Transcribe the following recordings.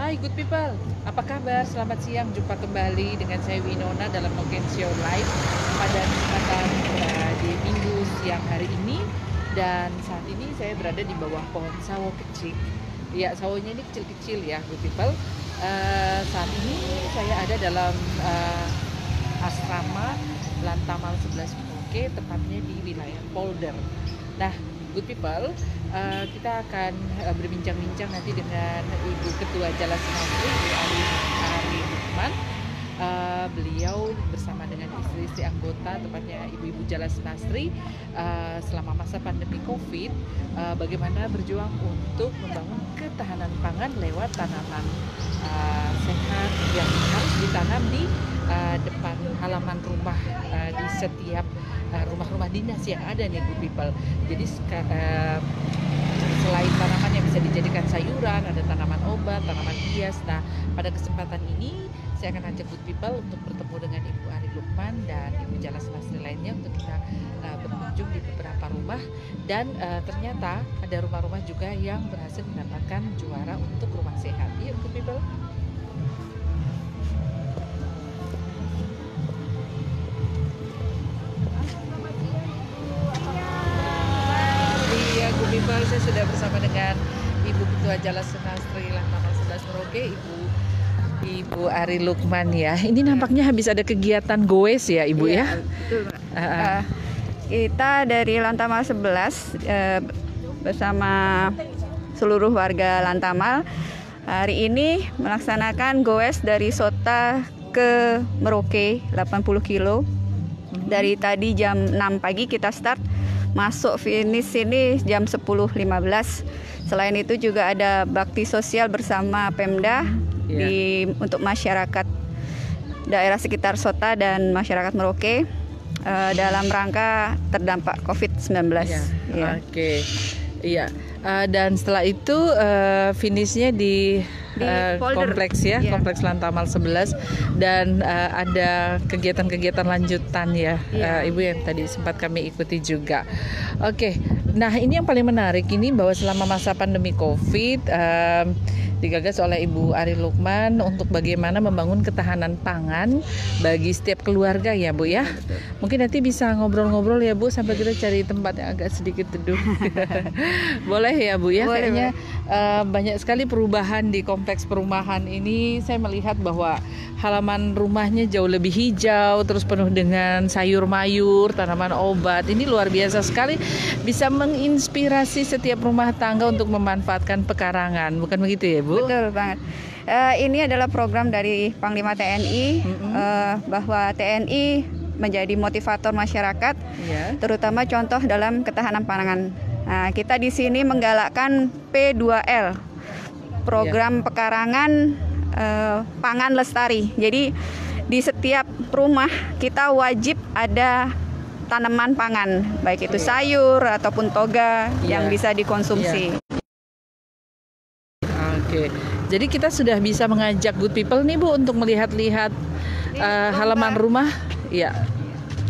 Hai good people, apa kabar? Selamat siang, jumpa kembali dengan saya Winona dalam Noken Show Live pada kesempatan di minggu siang hari ini. Dan saat ini saya berada di bawah pohon sawo kecil. Ya, sawonya ini kecil-kecil ya good people. Saat ini saya ada dalam asrama Lantamal 11 Merauke, tepatnya di wilayah Polder. Nah good people, kita akan berbincang-bincang nanti dengan Ibu Ketua Jalas Nasri, Ibu Ari Lukman. Beliau bersama dengan istri-istri anggota, tepatnya ibu-ibu Jalas Nasri, selama masa pandemi COVID, bagaimana berjuang untuk membangun ketahanan pangan lewat tanaman sehat yang harus ditanam di depan halaman rumah, di setiap rumah-rumah dinas yang ada nih good people. Jadi selain tanaman yang bisa dijadikan sayuran, ada tanaman obat, tanaman hias. Nah pada kesempatan ini saya akan ajak good people untuk bertemu dengan Ibu Ari Lukman dan Ibu Jalas Nasri lainnya untuk kita berkunjung di beberapa rumah. Dan ternyata ada rumah-rumah juga yang berhasil mendapatkan juara untuk rumah sehat. Yuk good people. Saya sudah bersama dengan Ibu Ketua Jalas Nasri Lantamal 11 Merauke, Ibu Ari Lukman ya. Ini nampaknya habis ada kegiatan goes ya Ibu ya? Betul. Kita dari Lantamal 11 bersama seluruh warga Lantamal hari ini melaksanakan goes dari Sota ke Merauke 80 kilo. Dari tadi jam 6 pagi kita start, masuk finish sini jam 10.15. Selain itu juga ada bakti sosial bersama Pemda untuk masyarakat daerah sekitar Sota dan masyarakat Merauke dalam rangka terdampak COVID-19. Oke. Iya. Dan setelah itu finishnya di kompleks ya, kompleks Lantamal 11, dan ada kegiatan-kegiatan lanjutan ya, Ibu, yang tadi sempat kami ikuti juga. Oke, nah ini yang paling menarik ini bahwa selama masa pandemi COVID digagas oleh Ibu Ari Lukman untuk bagaimana membangun ketahanan pangan bagi setiap keluarga ya Bu ya. Mungkin nanti bisa ngobrol-ngobrol ya Bu sampai kita cari tempat yang agak sedikit teduh. Boleh ya Bu ya? Boleh, kayaknya banyak sekali perubahan di kompleks perumahan ini. Saya melihat bahwa halaman rumahnya jauh lebih hijau, terus penuh dengan sayur mayur, tanaman obat. Ini luar biasa sekali, bisa menginspirasi setiap rumah tangga untuk memanfaatkan pekarangan. Bukan begitu ya Bu? Betul banget. Ini adalah program dari Panglima TNI, bahwa TNI menjadi motivator masyarakat, terutama contoh dalam ketahanan pangan. Nah, kita di sini menggalakkan P2L, program pekarangan pangan lestari. Jadi di setiap rumah kita wajib ada tanaman pangan, baik itu sayur ataupun toga yang bisa dikonsumsi. Oke, jadi kita sudah bisa mengajak good people nih Bu untuk melihat-lihat halaman rumah. Ya.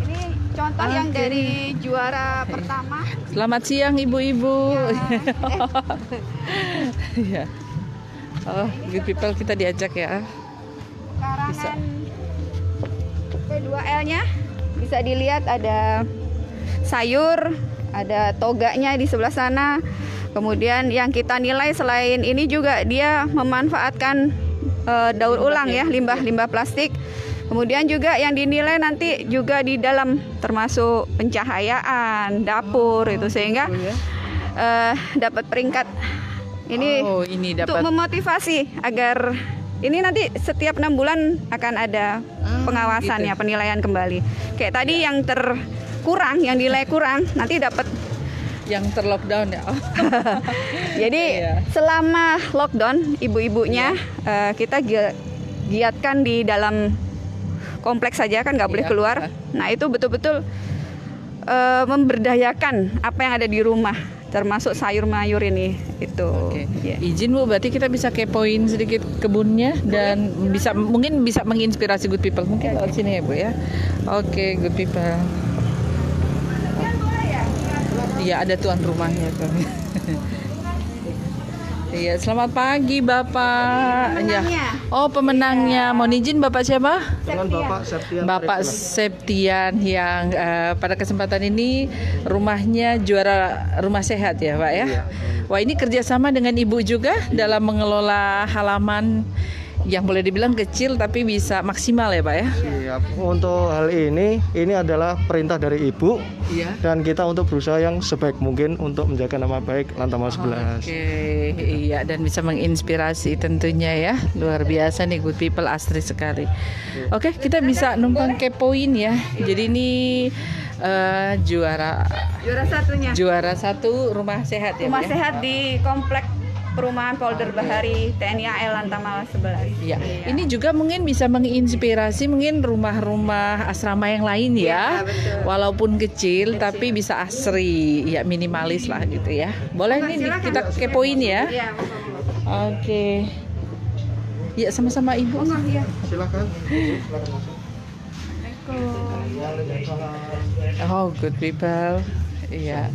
Ini contoh yang dari juara pertama. Selamat siang ibu-ibu. Ya. Oh, good people kita diajak ya. Pekarangan P2L-nya bisa dilihat ada sayur, ada toganya di sebelah sana. Kemudian yang kita nilai selain ini juga dia memanfaatkan daur ulang ya, limbah plastik. Kemudian juga yang dinilai nanti juga di dalam termasuk pencahayaan, dapur itu, sehingga dapat peringkat ini, untuk memotivasi agar ini nanti setiap 6 bulan akan ada pengawasannya, penilaian kembali. Kayak tadi yang terkurang, yang nilai kurang nanti dapat yang terlockdown ya. Jadi selama lockdown ibu-ibunya kita giatkan di dalam kompleks saja, kan nggak boleh keluar. Nah itu betul-betul memberdayakan apa yang ada di rumah, termasuk sayur mayur ini itu. Izin Bu, berarti kita bisa kepoin sedikit kebunnya dan mungkin bisa menginspirasi good people. Mungkin lewat sini ya Bu ya. Oke, good people. Iya, ada tuan rumahnya tuh. Iya, selamat pagi Bapak. Ya. Pemenangnya. Oh, pemenangnya. Mohon izin Bapak siapa? Dengan Bapak Septian. Bapak Septian yang pada kesempatan ini rumahnya juara rumah sehat ya Pak ya. Iya. Wah, ini kerjasama dengan Ibu juga dalam mengelola halaman yang boleh dibilang kecil tapi bisa maksimal ya Pak ya. Siap. Untuk hal ini adalah perintah dari Ibu. Iya. Dan kita untuk berusaha yang sebaik mungkin untuk menjaga nama baik Lantamal 11. Oke, iya, dan bisa menginspirasi tentunya ya. Luar biasa nih, good people, asri sekali. Oke, kita bisa numpang kepoin ya. Jadi ini Juara satunya. juara satu rumah sehat ya. Rumah Bu, ya? sehat di komplek perumahan Polder Bahari TNI AL Lantamal 11. Iya. Ini juga mungkin bisa menginspirasi mungkin rumah-rumah asrama yang lain ya. Iya, betul. Walaupun kecil tapi bisa asri, ya minimalis lah gitu ya. Boleh nih Silakan. kita kepoin ya. Iya, Oke. Ya sama-sama Ibu. iya. Silakan. Silakan masuk. Oh, good people. Iya.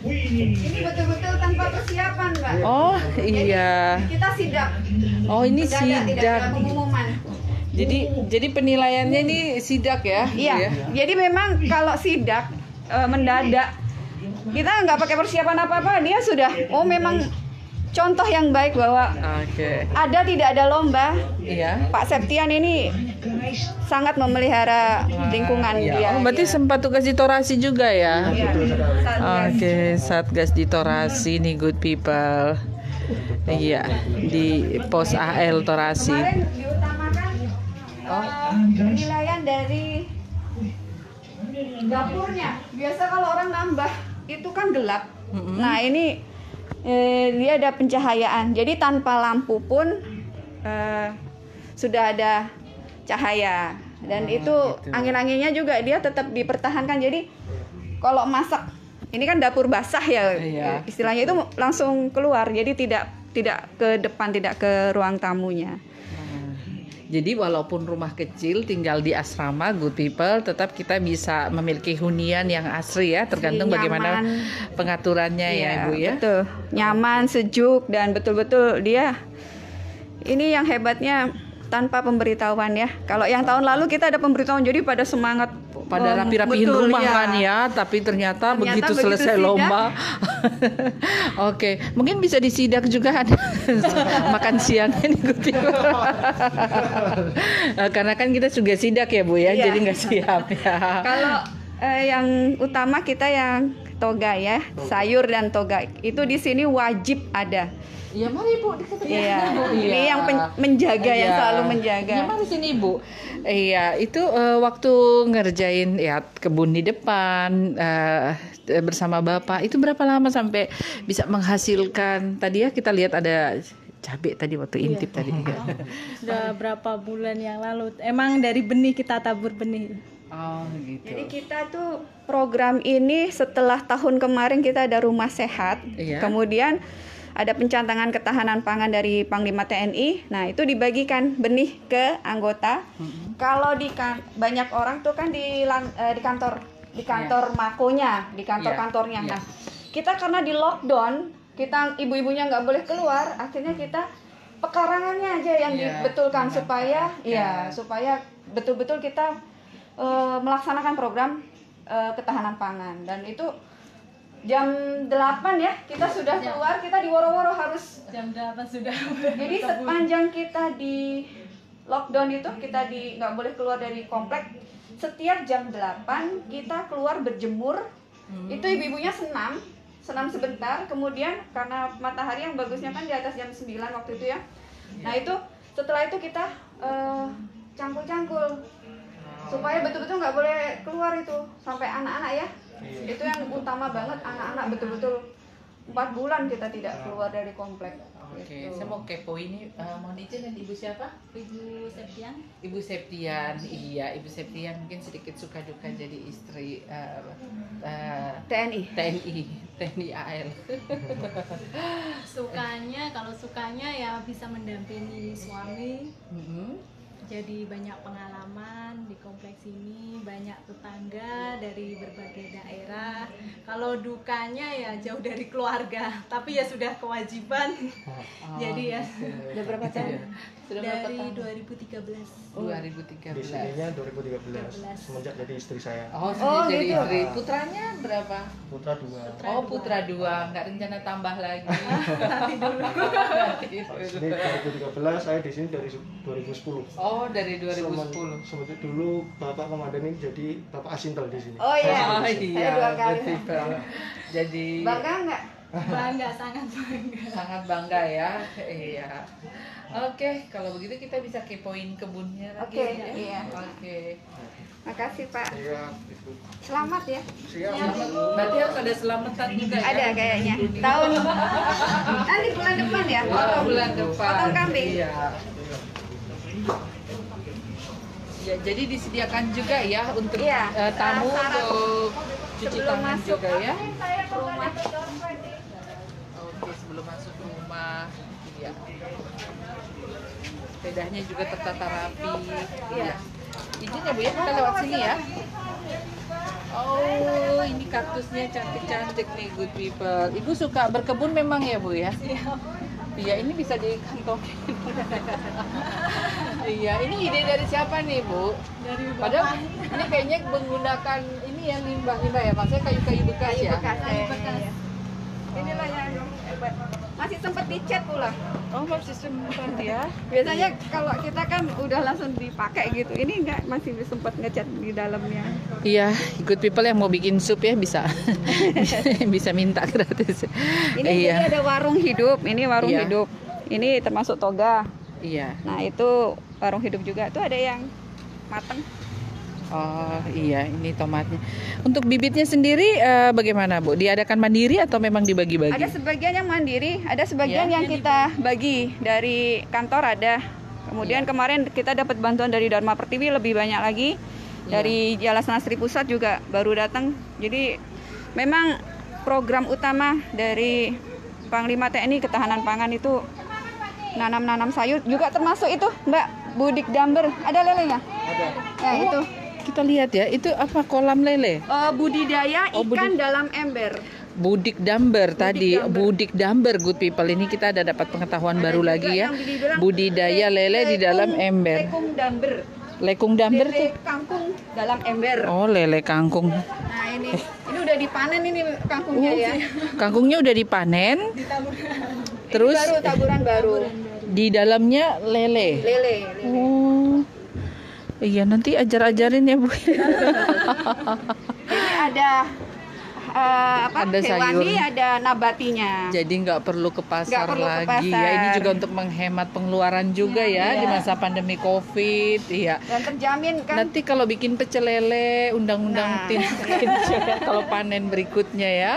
Ini betul-betul tanpa persiapan, Mbak. Oh, iya. Kita sidak. Oh, ini Mendadak, tidak sidak. ada pengumuman. Jadi penilaiannya ini sidak ya? Iya. Ya? Jadi memang kalau sidak mendadak kita nggak pakai persiapan apa-apa, dia sudah memang contoh yang baik bahwa Oke. ada tidak ada lomba. Iya. Pak Septian ini sangat memelihara lingkungan Iya. dia. Oh, berarti sempat tugas di Torasi juga ya? Iya. Satgas. Oke, Satgas di Torasi nih good people. Iya, di pos AL Torasi. Kemarin diutamakan penilaian dari dapurnya. Biasa kalau orang nambah itu kan gelap. Nah ini dia ada pencahayaan. Jadi tanpa lampu pun sudah ada cahaya. Dan itu gitu. angin-anginnya juga dia tetap dipertahankan. Jadi kalau masak, ini kan dapur basah ya, Iya. istilahnya itu langsung keluar. Jadi tidak ke depan, tidak ke ruang tamunya. Jadi walaupun rumah kecil tinggal di asrama good people, tetap kita bisa memiliki hunian yang asri ya, tergantung Nyaman. bagaimana pengaturannya ya Ibu ya. Betul. Nyaman, sejuk, dan betul-betul dia ini yang hebatnya tanpa pemberitahuan ya. Kalau yang tahun lalu kita ada pemberitahuan, jadi pada semangat Pada rapi-rapiin betul, rumah ya. kan ya, tapi ternyata begitu selesai sidak. lomba. Oke, mungkin bisa disidak juga ada makan siangnya nih good people. Karena kan kita juga sidak ya Bu ya, Iya. jadi nggak siap ya. Kalau yang utama kita yang toga ya, sayur dan toga itu di sini wajib ada. Ya mari Bu dikatakan. Iya. Ini yang menjaga, yang selalu menjaga. Ya mari sini Bu. Iya, itu waktu ngerjain ya kebun di depan bersama Bapak itu berapa lama sampai bisa menghasilkan? Tadi ya kita lihat ada cabai tadi waktu intip tadi. Sudah berapa bulan yang lalu. Emang dari benih, kita tabur benih. Oh gitu. Jadi kita tuh program ini setelah tahun kemarin kita ada rumah sehat, Iya. kemudian ada pencantangan ketahanan pangan dari Panglima TNI. Nah itu dibagikan benih ke anggota. Kalau banyak orang tuh kan di kantor makonya, di kantor-kantornya. Iya. Nah kita karena di lockdown, kita ibu-ibunya nggak boleh keluar, akhirnya kita pekarangannya aja yang Iya, dibetulkan supaya mengamankan. supaya betul-betul kita melaksanakan program ketahanan pangan. Dan itu jam 8 ya kita sudah keluar, kita di woro-woro harus. Jam 8 sudah. Jadi sepanjang kita di lockdown itu kita nggak boleh keluar dari komplek. Setiap jam 8 kita keluar berjemur. Itu ibu-ibunya senam sebentar. Kemudian karena matahari yang bagusnya kan di atas jam 9 waktu itu ya. Nah itu setelah itu kita cangkul-cangkul supaya betul-betul nggak boleh keluar itu sampai anak-anak ya. Itu yang utama banget, anak-anak betul-betul 4 bulan kita tidak keluar dari komplek. Oke, Gitu. saya mau kepo ini, mohon izin dan Ibu siapa? Ibu Septian. Ibu Septian, iya Ibu Septian mungkin sedikit suka duka jadi istri TNI. TNI AL. Kalau sukanya ya bisa mendampingi suami. jadi banyak pengalaman di kompleks ini, banyak tetangga dari berbagai daerah. Kalau dukanya ya jauh dari keluarga, tapi ya sudah kewajiban. Jadi ya Udah berapa tahun? Sudah berapa dari tahun? 2013. 2013. Di sininya 2013 semenjak jadi istri saya. Oh, Oh, jadi gitu. istri. Putranya berapa? Putra 2. Oh, putra 2, nggak rencana tambah lagi. Nanti dulu. Ini 2013, saya di sini dari 2010. Oh, dari 2010. Semenjak dulu Bapak Komandan ini jadi Bapak Asintel di sini. Oh iya. Oh Saya iya, 2 kali. betul. Jadi Bangga nggak? Bangga, sangat bangga. sangat bangga ya. Iya. Oke, kalau begitu kita bisa kepoin kebunnya lagi. Oke, ya? iya. Oke. Makasih Pak. Iya, Ibu. Selamat ya. Siap. Berarti harus ada selamatan juga ya? Ada kayaknya. Tahun nanti bulan depan ya. Oh, bulan depan. Potong kambing. Iya. Ya, jadi disediakan juga ya untuk Iya, tamu syarat untuk cuci sebelum tangan masuk juga ya. rumah. Oke, sebelum masuk rumah. Iya. Sepedanya juga tertata rapi. Iya. Izin ya Bu ya, kita lewat sini ya. Oh, ini kaktusnya cantik-cantik nih, good people. Ibu suka berkebun memang ya Bu ya? Iya, ini bisa dikantongin. Iya, ini ide dari siapa nih Bu? Dari Padahal ini kayaknya menggunakan ini ya limbah-limbah ya, maksudnya kayu-kayu bekas ya. Bekas. Iya. Inilah yang hebat. Masih sempat dicat pula. Oh, masih sempat ya. Biasanya kalau kita kan udah langsung dipakai gitu. Ini enggak, masih sempat ngecat di dalamnya. Iya, good people yang mau bikin sup ya bisa. Bisa minta gratis. Ini Iya. jadi ada warung hidup. Ini warung Iya. hidup. Ini termasuk toga. Iya. Nah, itu warung hidup juga. Tuh ada yang mateng. Oh iya, ini tomatnya. Untuk bibitnya sendiri bagaimana Bu? Diadakan mandiri atau memang dibagi-bagi? Ada sebagian yang mandiri, ada sebagian yang kita bagi dari kantor ada. Kemudian kemarin kita dapat bantuan dari Dharma Pertiwi lebih banyak lagi. Dari Jalas Nasri Pusat juga baru datang. Jadi memang program utama dari Panglima TNI Ketahanan Pangan itu nanam-nanam sayur, juga termasuk itu Mbak Budik Damber. Ada lelenya? Ada. Ya itu. Kita lihat ya, itu apa kolam lele? Budidaya ikan dalam ember. Budik Damber tadi, Budik Damber good people. Ini kita ada dapat pengetahuan baru lagi ya. Budidaya lele di dalam ember. Lekung damber. Lekung Damber tuh. Lele kangkung dalam ember. Oh, lele kangkung. Nah ini udah dipanen ini kangkungnya ya. Kangkungnya udah dipanen. Terus Baru taburan baru. di dalamnya lele. Lele. Oh. Iya, nanti ajar-ajarin ya Bu. Ini ada Ada hewani, sayur. ada nabatinya. Jadi nggak perlu ke pasar perlu ke lagi ya. Ini pasar. juga untuk menghemat pengeluaran juga ya di Iya. masa pandemi COVID. Iya. Dan terjamin kan. Nanti kalau bikin pecel lele, Nah. undang-undang tin kalau panen berikutnya ya.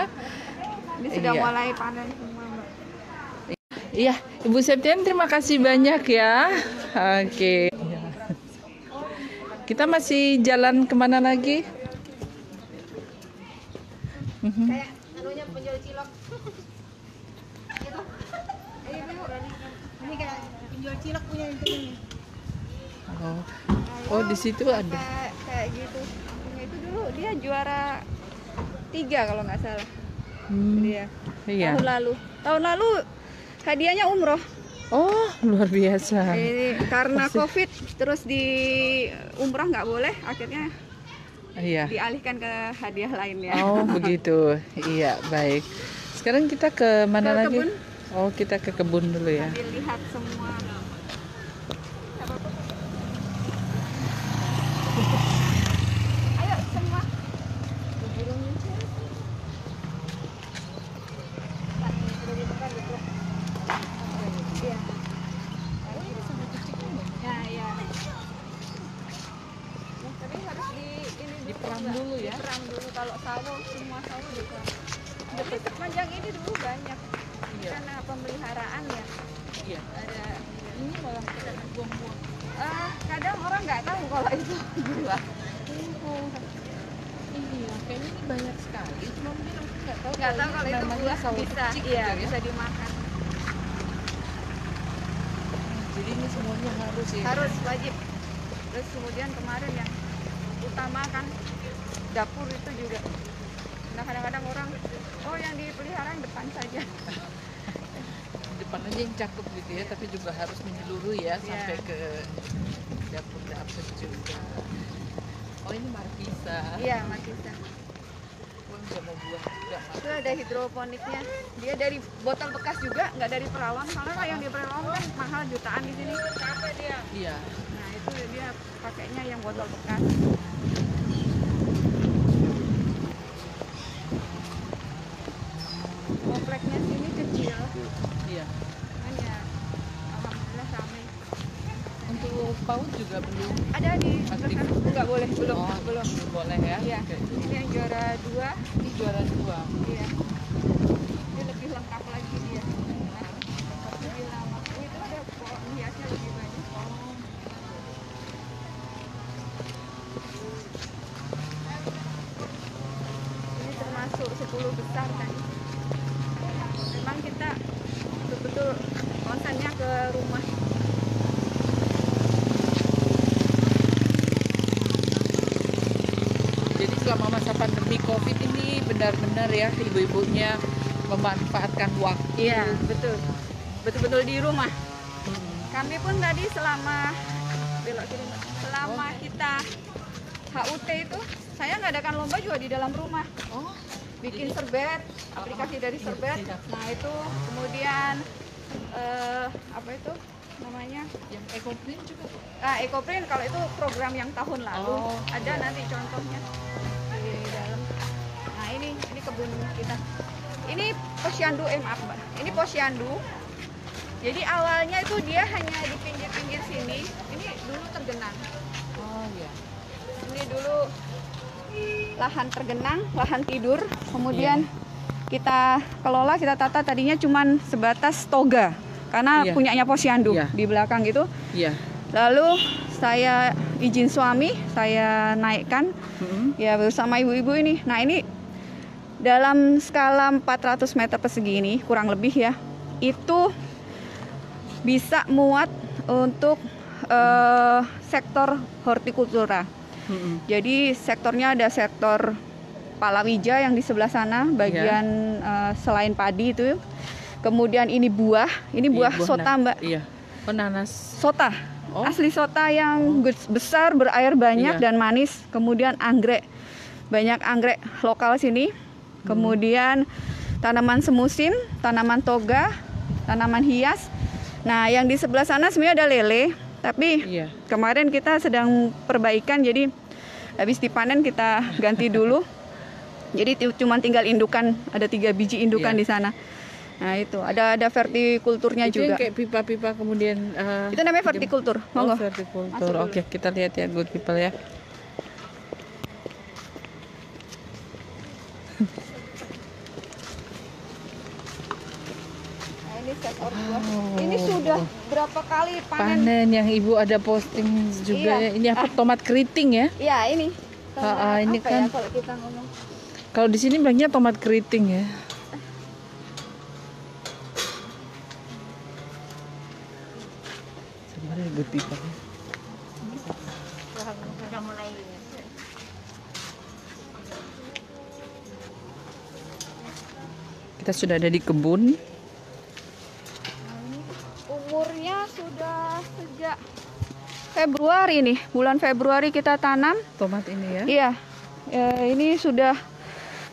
Ini sudah Iya. mulai panen semua, Mbak. Iya, Ibu Septian terima kasih banyak ya. Oke. Kita masih jalan kemana lagi? Kayak anunya penjual cilok. Gitu. Ini kayak penjual cilok punya ini. Oh, oh di situ ada. Kayak gitu. Kampungnya itu dulu dia juara 3 kalau nggak salah. Dia Iya. tahun lalu hadiahnya umroh. Oh, luar biasa. Ini karena COVID terus di umroh nggak boleh, akhirnya Iya. dialihkan ke hadiah lainnya. Oh, begitu. Iya, baik. Sekarang kita ke mana Ke lagi? kebun. Oh, kita ke kebun dulu ya. Dilihat semua. Ayo semua. Iya. Ya, ya. Tapi harus Diperam dulu ya. Diperam dulu kalau sawo, semua sawo diperam. Tapi sepanjang ini dulu banyak. Karena pemeliharaan ya. Iya. Ada Ini malah kita buang-buang. kadang orang nggak tahu kalau itu gula. Iya, kayaknya ini banyak sekali. Cuma mungkin aku nggak tahu. Nggak tahu kalau itu namanya buah sawo bisa, kecik iya gitu ya. bisa dimakan. Jadi ini semuanya harus ya. Harus wajib. Terus kemudian kemarin yang utama kan dapur itu juga. Nah kadang-kadang orang, oh yang dipelihara yang depan saja. Depan aja yang cakep gitu ya, tapi juga harus menyeluruh ya sampai ke dapur juga. Oh ini markisa. Iya, markisa. Wah, nggak mau buah juga. Itu ada hidroponiknya. Dia dari botol bekas juga, nggak dari peralon. Soalnya kalau yang di peralon kan mahal jutaan di sini. Iya. Nah itu dia pakainya yang botol bekas. Kompleknya sini kecil. Iya. Cuman ya alhamdulillah ramai. Untuk PAUD juga belum. Ada di sebelah sana. Nggak boleh, belum. Oh, Belum. boleh ya. Iya. Oke. Ini yang juara 2. Ini juara 2. Iya. Ini lebih lengkap lagi dia. Lebih lama. Oh, itu ada pohon hiasnya lebih banyak. Ini termasuk 10 besar tadi. Memang kita betul-betul konsennya ke rumah. Jadi selama masa pandemi COVID ini benar-benar ya ibu-ibunya memanfaatkan waktu. Iya, betul. Betul-betul di rumah. Kami pun tadi selama belok kiri, Mbak. Selama kita HUT itu, saya ngadakan lomba juga di dalam rumah. Oh, Bikin serbet, aplikasi dari serbet. Iya. Nah itu kemudian apa itu namanya? yang EcoPrint juga. EcoPrint kalau itu program yang tahun lalu. Oh, Ada iya. nanti contohnya di dalam. Nah ini kebun kita. Ini posyandu, maaf Mbak. Ini posyandu. Jadi awalnya itu dia hanya di pinggir-pinggir sini. Ini dulu tergenang. Oh iya. Ini dulu lahan tergenang, lahan tidur. Kemudian kita kelola, kita tata tadinya cuman sebatas toga. Karena Iya. punyanya posyandu Iya. di belakang gitu. Iya. Lalu saya izin suami, saya naikkan ya bersama ibu-ibu ini. Nah ini dalam skala 400 meter persegi ini kurang lebih ya, itu bisa muat untuk sektor hortikultura. Jadi sektornya ada sektor palawija yang di sebelah sana, bagian selain padi itu. Kemudian ini buah sota Mbak. Iya. Oh, nanas. Sota, asli sota yang besar, berair banyak dan manis. Kemudian anggrek, banyak anggrek lokal sini. Kemudian tanaman semusim, tanaman toga, tanaman hias. Nah yang di sebelah sana sebenarnya ada lele, tapi kemarin kita sedang perbaikan, jadi habis dipanen kita ganti dulu. Jadi cuma tinggal indukan, ada 3 biji indukan di sana. Nah itu ada vertikulturnya Itu juga. yang kayak pipa-pipa kemudian Itu namanya vertikultur. Monggo. Vertikultur. Oke, kita lihat ya good people ya. Nah, ini sektor buah. Ini sudah berapa kali Panen yang ibu ada posting juga ya. Ini apa tomat keriting ya? Iya ini. Ini apa kan ya, kalau kita ngomong. Kalau di sini bilangnya tomat keriting ya. Sebenarnya good people. Kita sudah ada di kebun. Umurnya sudah sejak Februari nih, bulan Februari kita tanam. Tomat ini ya? Iya, ini sudah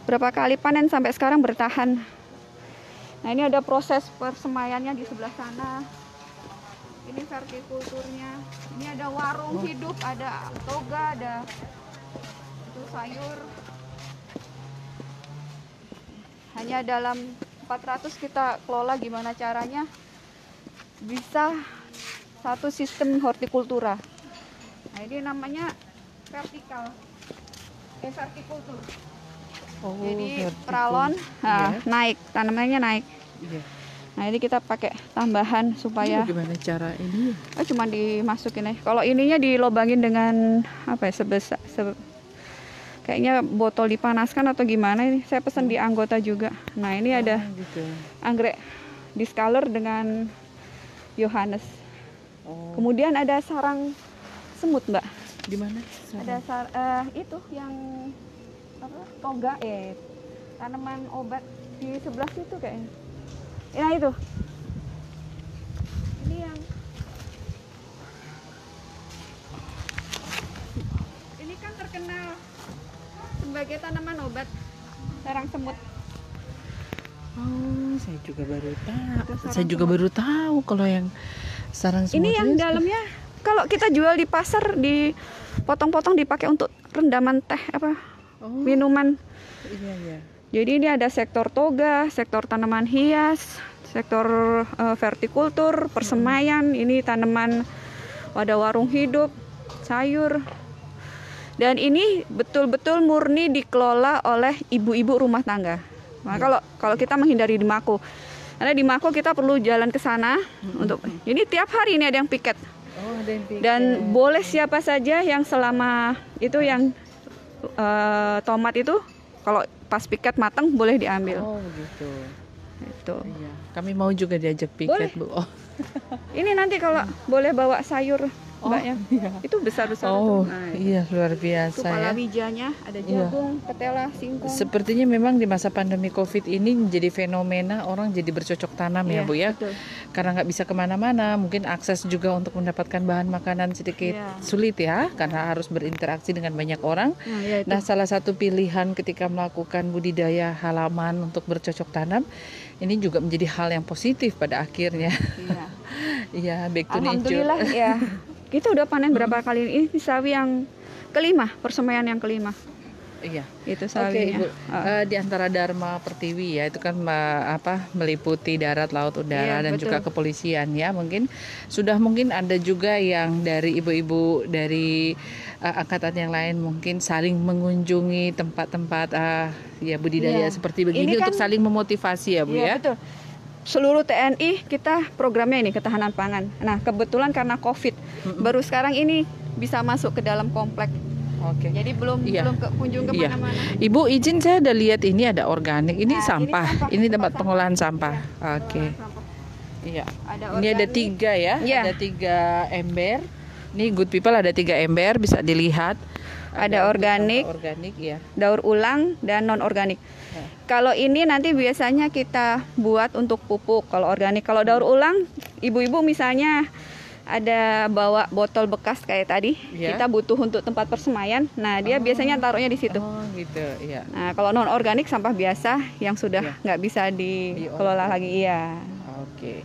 berapa kali panen sampai sekarang bertahan. Nah ini ada proses persemaiannya di sebelah sana. Ini vertikulturnya. Ini ada warung hidup, ada toga, ada itu sayur. Hanya dalam 400 kita kelola gimana caranya bisa satu sistem hortikultura. Nah ini namanya vertikultur. Oh, Jadi vertikultur. peralon naik, tanamannya naik. Iya. Nah ini kita pakai tambahan supaya Ini gimana cara ini? cuma dimasukin aja. Kalau ininya dilobangin dengan apa ya, kayaknya botol dipanaskan atau gimana ini. Saya pesan di anggota juga. Nah ini ada Gitu. anggrek discolor dengan Johannes. Oh. Kemudian ada semut, Mbak. Di mana? Ada itu yang apa? Toga tanaman obat di sebelah situ kayaknya. Ya itu. Ini yang ini kan terkenal sebagai tanaman obat, sarang semut. Oh, saya juga baru tahu. Itu sarang Saya juga semut. baru tahu kalau yang sarang semut. Ini yang itu- dalamnya kalau kita jual di pasar dipotong-potong dipakai untuk rendaman teh apa Oh, minuman. iya iya. Jadi ini ada sektor toga, sektor tanaman hias, sektor vertikultur, persemaian, ini tanaman ada warung hidup, sayur. Dan ini betul-betul murni dikelola oleh ibu-ibu rumah tangga. Nah, kalau kita menghindari di Mako. Karena di Mako kita perlu jalan ke sana untuk ini tiap hari ini ada yang piket. Oh, ada yang piket. Dan boleh siapa saja yang selama itu yang tomat itu kalau pas piket matang boleh diambil. Oh, begitu. Itu. Iya. Kami mau juga diajak Boleh. piket, Bu. Oh. Ini nanti kalau boleh bawa sayur, Oh, Mbaknya. iya. Itu besar-besar Oh, itu. Nah, iya luar itu biasa ya. palawijanya, ada Iya. jagung, ketela, singkong. Sepertinya memang di masa pandemi COVID ini menjadi fenomena orang jadi bercocok tanam ya, Iya, Bu ya. betul. Karena nggak bisa kemana-mana, mungkin akses juga untuk mendapatkan bahan makanan sedikit Iya. sulit ya, karena harus berinteraksi dengan banyak orang. Nah, ya itu. Nah, salah satu pilihan ketika melakukan budidaya halaman untuk bercocok tanam, ini juga menjadi hal yang positif pada akhirnya. Iya. Iya, back to Alhamdulillah nature. ya. Kita udah panen berapa kali ini? Ini sawi yang kelima, persemaian yang kelima. Iya. Itu Oke, sawinya. Ibu. Di antara Dharma Pertiwi ya, itu kan meliputi darat, laut, udara Iya, dan betul. juga kepolisian ya. Mungkin ada juga yang dari ibu-ibu dari angkatan yang lain mungkin saling mengunjungi tempat-tempat ya budidaya Iya. seperti begini Ini untuk kan- saling memotivasi ya, Bu Iya, ya. betul. Seluruh TNI kita programnya ini ketahanan pangan. Nah, kebetulan karena Covid baru sekarang ini bisa masuk ke dalam komplek. Oke. Jadi belum Iya. kunjung ke Iya. mana-mana. Ibu izin, saya udah lihat ini ada organik. Ini Nah, ini sampah. sampah. Ini tempat Tempat pengolahan sampah. Oke. Iya. Ini ada organik. 3 ya, Iya. ada 3 ember. Ini Good People ada 3 ember, bisa dilihat. Ada untuk organik. sampah organik ya. Daur ulang dan non organik. Ya. Kalau ini nanti biasanya kita buat untuk pupuk kalau organik. Kalau daur ulang, ibu-ibu misalnya ada bawa botol bekas kayak tadi, Ya. kita butuh untuk tempat persemaian. Nah, dia biasanya taruhnya di situ. Oh gitu, iya. Nah, kalau non organik sampah biasa yang sudah Iya. nggak bisa dikelola lagi, iya. Oke.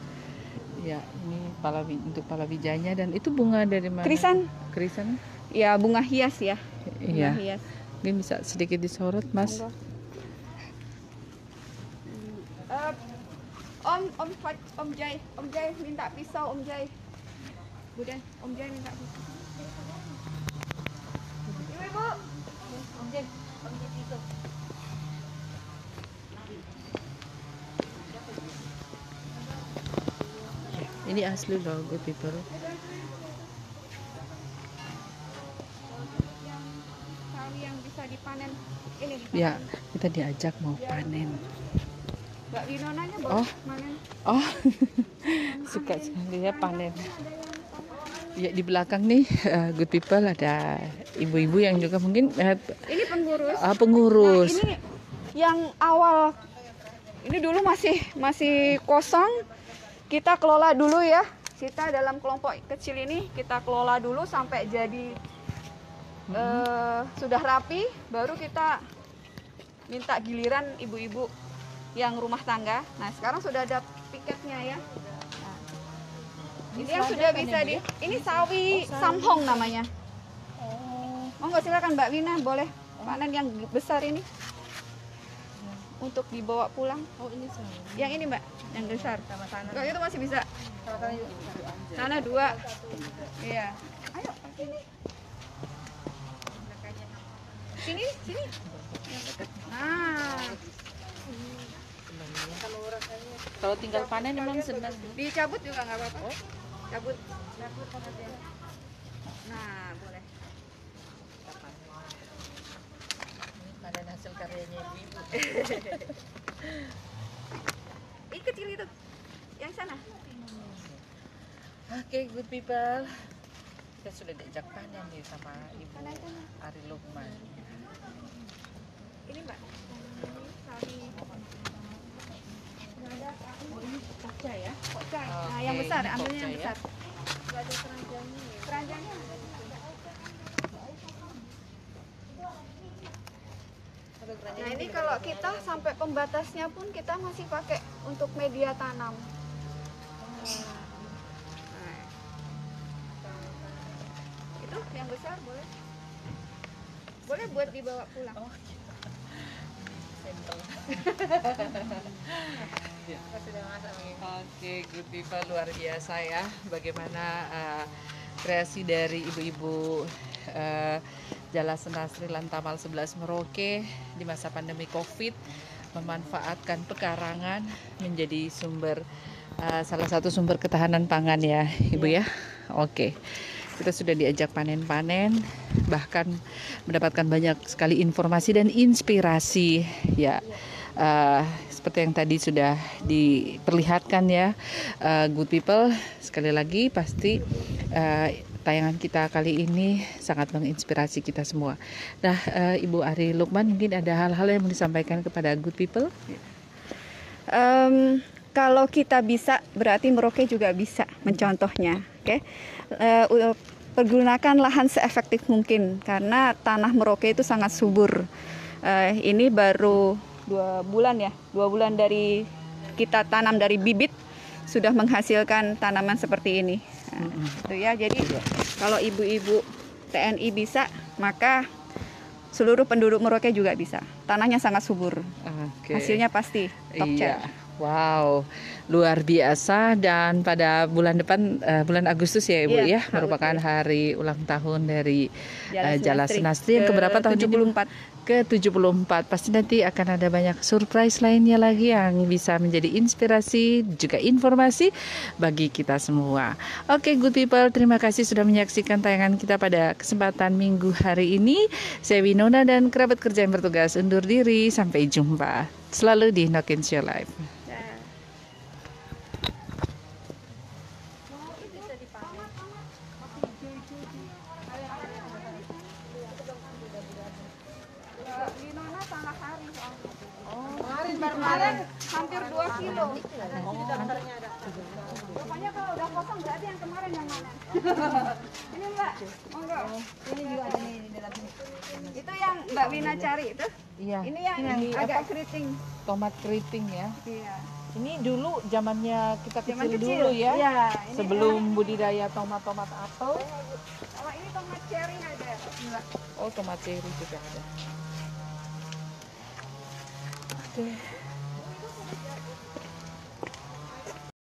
Ya, ini untuk palawijanya dan itu bunga dari mana? Krisan, Krisan. ya bunga hias ya. Bunga Iya. hias. Mungkin bisa sedikit disorot, Mas. Monggo. Om Jai minta pisau, Om Jai. Buden, Om Jai minta pisau. Ibu. Om Jai pisau. Ini asli loh, Good People. Sawi yang bisa dipanen. Ini. Ya, kita diajak mau panen. Mbak Winonanya Oh. boleh panen. Oh, suka sekali ya panen. Ya, di belakang nih Good People ada ibu-ibu yang juga mungkin Ini pengurus. pengurus. Nah, ini yang awal. Ini dulu masih kosong. Kita kelola dulu ya. Kita dalam kelompok kecil ini kita kelola dulu sampai jadi sudah rapi. Baru kita minta giliran ibu-ibu yang rumah tangga. Nah, sekarang sudah ada piketnya ya. Nah, ini yang sudah bisa ini sawi samhong namanya. Monggo silakan Mbak Wina, boleh panen yang besar ini untuk dibawa pulang. Oh, ini sama. Yang ini Mbak, yang besar. Kalau itu masih bisa. Sana 2. Iya. Ayo sini. Sini. Yang dekat. Nah, Kalau tinggal panen memang senang. dicabut juga nggak apa-apa. Cabut. Nah, boleh. Panen hasil karyanya ibu. Ini kecil itu. Yang sana. Oke, Good People. kita sudah diajak panen nih sama Ibu Ari Lukman. Ini Mbak. Oh, ini pokca ya? Pokca. Nah, yang Oke, besar, ini ambilnya yang pokca ya. besar. Nggak ada keranjangnya. Keranjangnya ada. Nah, ini kalau kita sampai pembatasnya pun kita masih pakai untuk media tanam. Nah. Itu yang besar boleh? Boleh buat dibawa pulang. Oh, sampel. Oke, good people, luar biasa ya. Bagaimana kreasi dari ibu-ibu Jala Senasri Lantamal 11 Merauke di masa pandemi COVID memanfaatkan pekarangan menjadi sumber salah satu sumber ketahanan pangan ya, Ibu ya. Oke. Kita sudah diajak panen-panen, bahkan mendapatkan banyak sekali informasi dan inspirasi ya. Seperti yang tadi sudah diperlihatkan ya, good people, sekali lagi pasti tayangan kita kali ini sangat menginspirasi kita semua. Nah, Ibu Ari Lukman, mungkin ada hal-hal yang mau disampaikan kepada good people? Kalau kita bisa, berarti Merauke juga bisa mencontohnya. Oke, pergunakan lahan seefektif mungkin karena tanah Merauke itu sangat subur. Ini baru 2 bulan ya, 2 bulan dari kita tanam dari bibit sudah menghasilkan tanaman seperti ini. Nah, itu ya. Jadi kalau ibu-ibu TNI bisa, maka seluruh penduduk Merauke juga bisa. Tanahnya sangat subur. Oke. Hasilnya pasti top Iya. tier. Wow, luar biasa. Dan pada bulan depan, bulan Agustus ya Ibu Iya, ya, merupakan hari ulang tahun dari Jala Jala Senastri. Senastri yang keberapa tahun ini? 74. Ke-74. Pasti nanti akan ada banyak surprise lainnya lagi yang bisa menjadi inspirasi juga informasi bagi kita semua. Oke, good people, terima kasih sudah menyaksikan tayangan kita pada kesempatan Minggu hari ini. Saya Winona dan kerabat kerja yang bertugas undur diri. Sampai jumpa selalu di Nokin Show Live. Kemarin hampir 2 kilo. Pokoknya kalau udah kosong berarti yang kemarin yang mana? Ini Mbak, monggo. Ini juga ada nih di dalam sini. Itu yang Mbak Wina cari itu? Iya. Ini yang agak keriting. Tomat keriting ya. Iya. Ini dulu zamannya kita Zaman kecil kecil dulu ya. Iya, ini Sebelum budidaya tomat-tomat apel. kalau ini tomat cherry ada. Enggak. Oh, tomat cherry juga ada. Oke.